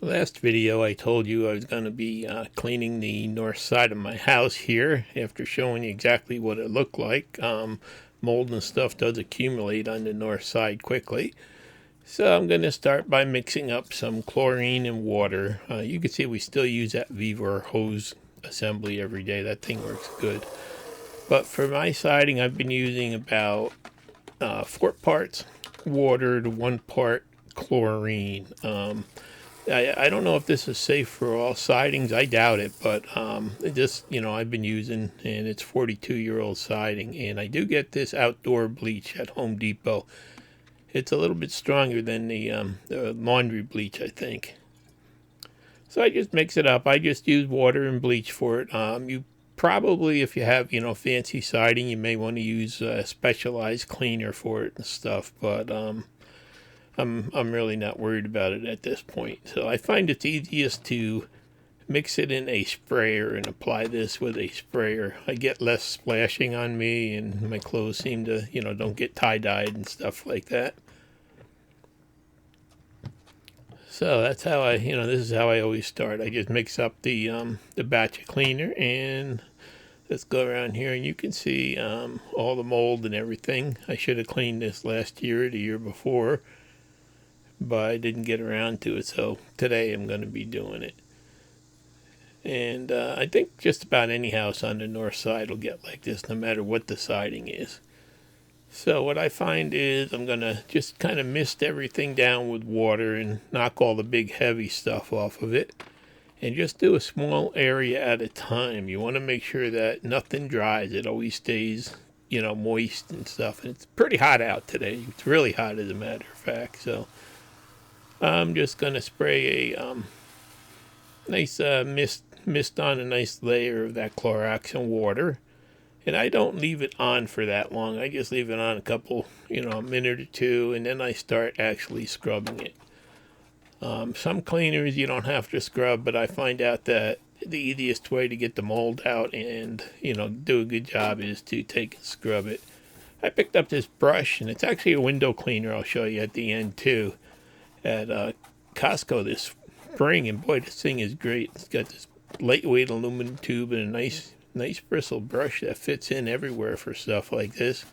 Last video I told you I was going to be cleaning the north side of my house here after showing you exactly what it looked like. Mold and stuff does accumulate on the north side quickly. So I'm going to start by mixing up some chlorine and water. You can see we still use that Vevor hose assembly every day. That thing works good. But for my siding I've been using about 4 parts water to 1 part chlorine. I don't know if this is safe for all sidings. I doubt it, but it just, I've been using, and it's 42-year-old siding. And I do get this outdoor bleach at Home Depot. It's a little bit stronger than the laundry bleach, I think. So I just mix it up. I just use water and bleach for it. You probably, if you have, fancy siding, you may want to use a specialized cleaner for it and stuff. But I'm really not worried about it at this point. So I find it's easiest to mix it in a sprayer and apply this with a sprayer. I get less splashing on me, and my clothes seem to, don't get tie-dyed and stuff like that. So that's how this is how I always start. I just mix up the batch of cleaner, and let's go around here, and you can see all the mold and everything. I should have cleaned this last year or the year before, but I didn't get around to it, so today I'm going to be doing it. And I think just about any house on the north side will get like this, no matter what the siding is. So what I find is I'm going to just kind of mist everything down with water and knock all the big heavy stuff off of it. And just do a small area at a time. You want to make sure that nothing dries. It always stays, moist and stuff. And it's pretty hot out today. It's really hot, as a matter of fact. So I'm just going to spray a nice mist on a nice layer of that Clorox and water. And I don't leave it on for that long. I just leave it on a couple, a minute or two, and then I start actually scrubbing it. Some cleaners you don't have to scrub, but I find out that the easiest way to get the mold out and, do a good job is to take and scrub it. I picked up this brush, and it's actually a window cleaner. I'll show you at the end, too, at Costco this spring, and boy, this thing is great. It's got this lightweight aluminum tube and a nice bristle brush that fits in everywhere for stuff like this.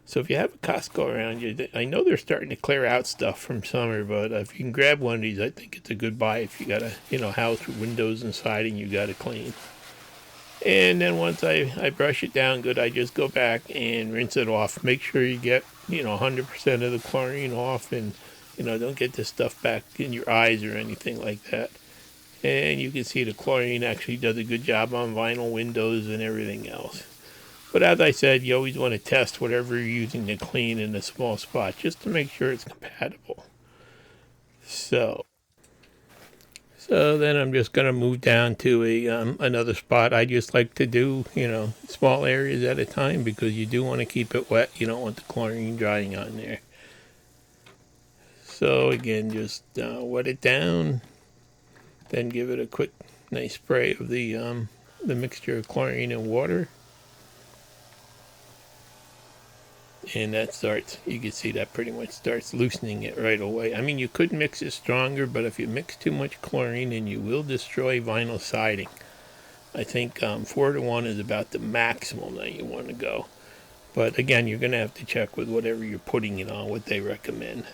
So if you have a Costco around you, I know they're starting to clear out stuff from summer, but if you can grab one of these, I think it's a good buy if you got a house with windows and siding you got to clean. And then once I brush it down good, I just go back and rinse it off. Make sure you get 100% of the chlorine off, and don't get this stuff back in your eyes or anything like that. And you can see the chlorine actually does a good job on vinyl windows and everything else. But as I said, you always want to test whatever you're using to clean in a small spot, just to make sure it's compatible. So then I'm just going to move down to another spot. I just like to do, small areas at a time, because you do want to keep it wet. You don't want the chlorine drying on there. So again, just wet it down. Then give it a quick, nice spray of the mixture of chlorine and water. And that starts, you can see that pretty much starts loosening it right away. I mean, you could mix it stronger, but if you mix too much chlorine, then you will destroy vinyl siding. I think 4 to 1 is about the maximum that you want to go. But again, you're going to have to check with whatever you're putting it on, what they recommend.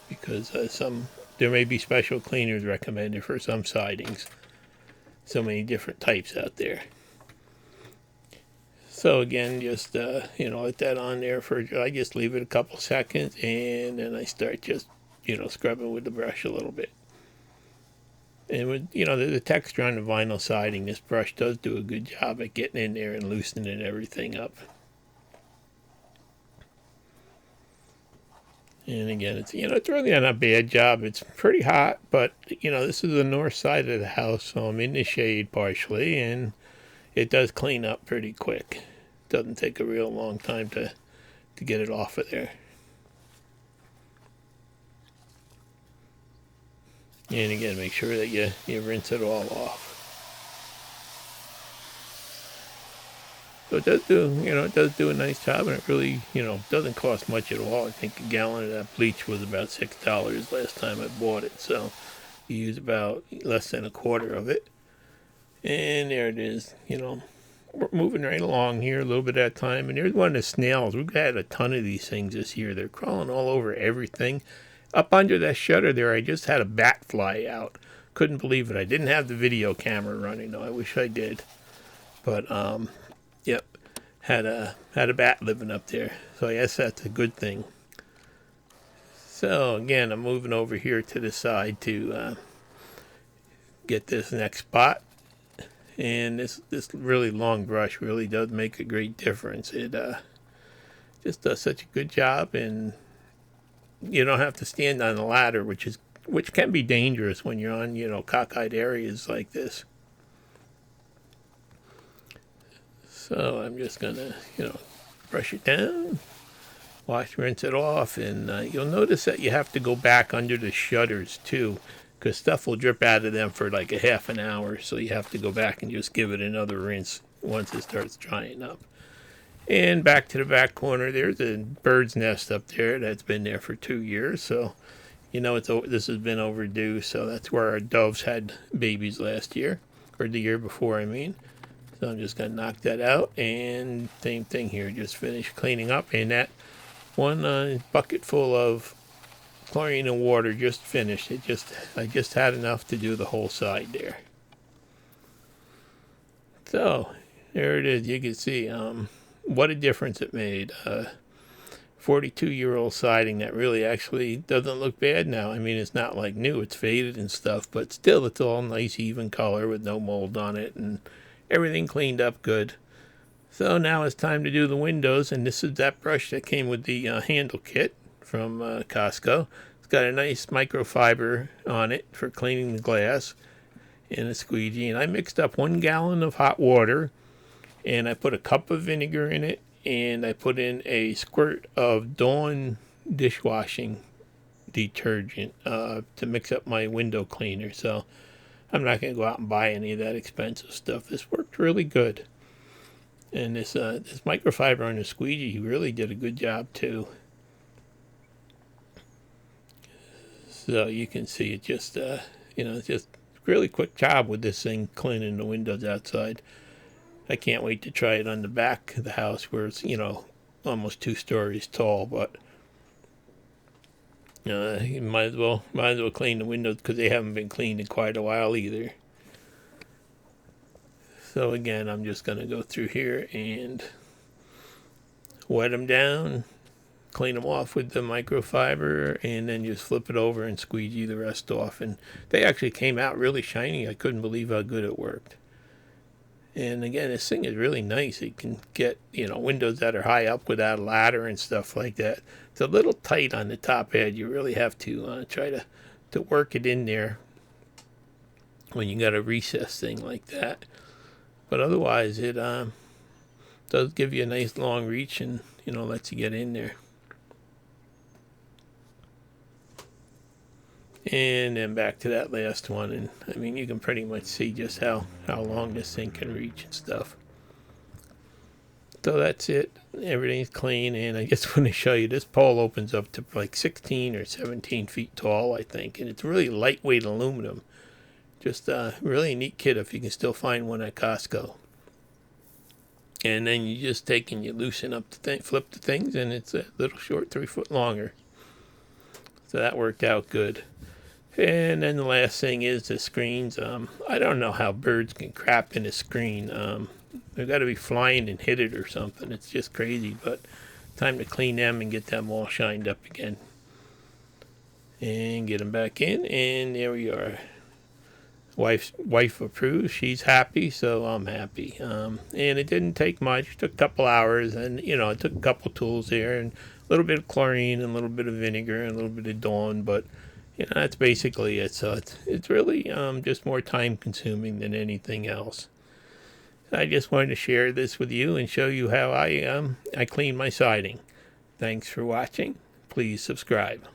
Because there may be special cleaners recommended for some sidings. So many different types out there. So again, just let that on there I just leave it a couple seconds, and then I start just scrubbing with the brush a little bit. And with the texture on the vinyl siding, this brush does do a good job at getting in there and loosening everything up. And again, it's it's really not a bad job. It's pretty hot, but this is the north side of the house, so I'm in the shade partially, and it does clean up pretty quick. It doesn't take a real long time to get it off of there. And again, make sure that you rinse it all off. So it does do a nice job, and it really, doesn't cost much at all. I think a gallon of that bleach was about $6 last time I bought it. So use about less than a quarter of it. And there it is. We're moving right along here a little bit at a time. And there's one of the snails. We've had a ton of these things this year. They're crawling all over everything. Up under that shutter there, I just had a bat fly out. Couldn't believe it. I didn't have the video camera running, though. I wish I did. But, yep, had a bat living up there. So I guess that's a good thing. So, again, I'm moving over here to the side to get this next spot. And this really long brush really does make a great difference. It just does such a good job, and you don't have to stand on the ladder, which can be dangerous when you're on cockeyed areas like this. So I'm just gonna brush it down, rinse it off, and you'll notice that you have to go back under the shutters too, because stuff will drip out of them for like a half an hour, so you have to go back and just give it another rinse once it starts drying up. And back to the back corner, there's a bird's nest up there that's been there for 2 years, so this has been overdue. So that's where our doves had babies last year, or the year before, I mean. So I'm just going to knock that out, and same thing here, just finished cleaning up. And that one bucket full of chlorine and water just finished. I just had enough to do the whole side there. So there it is. You can see what a difference it made. 42-year-old siding that really actually doesn't look bad now. I mean, it's not like new, it's faded and stuff, but still it's all nice even color with no mold on it, and everything cleaned up good. So now it's time to do the windows, and this is that brush that came with the handle kit from Costco. It's got a nice microfiber on it for cleaning the glass, and a squeegee. And I mixed up 1 gallon of hot water, and I put a cup of vinegar in it, and I put in a squirt of Dawn dishwashing detergent to mix up my window cleaner. So I'm not going to go out and buy any of that expensive stuff. This worked really good. And this microfiber on the squeegee really did a good job too. So you can see it just, it's just really quick job with this thing cleaning the windows outside. I can't wait to try it on the back of the house where it's, almost 2 stories tall, but you might as well clean the windows because they haven't been cleaned in quite a while either. So again, I'm just going to go through here and wet them down, clean them off with the microfiber, and then just flip it over and squeegee the rest off. And they actually came out really shiny. I couldn't believe how good it worked. And again, this thing is really nice. It can get, windows that are high up without a ladder and stuff like that. It's a little tight on the top edge. You really have to try to work it in there when you got a recess thing like that. But otherwise, it does give you a nice long reach and, lets you get in there. And then back to that last one. And, I mean, you can pretty much see just how long this thing can reach and stuff. So that's it. Everything's clean. And I just want to show you, this pole opens up to like 16 or 17 feet tall, I think. And it's really lightweight aluminum. Just a really neat kit if you can still find one at Costco. And then you just take and you loosen up flip the things, and it's a little short, 3 foot longer. So that worked out good. And then the last thing is the screens. I don't know how birds can crap in a screen. They've got to be flying and hit it or something. It's just crazy, but time to clean them and get them all shined up again. And get them back in, and there we are. Wife approves. She's happy, so I'm happy. And it didn't take much. It took a couple hours, and it took a couple tools there, and a little bit of chlorine, and a little bit of vinegar, and a little bit of Dawn. But that's basically it. So it's really just more time consuming than anything else. I just wanted to share this with you and show you how I clean my siding. Thanks for watching. Please subscribe.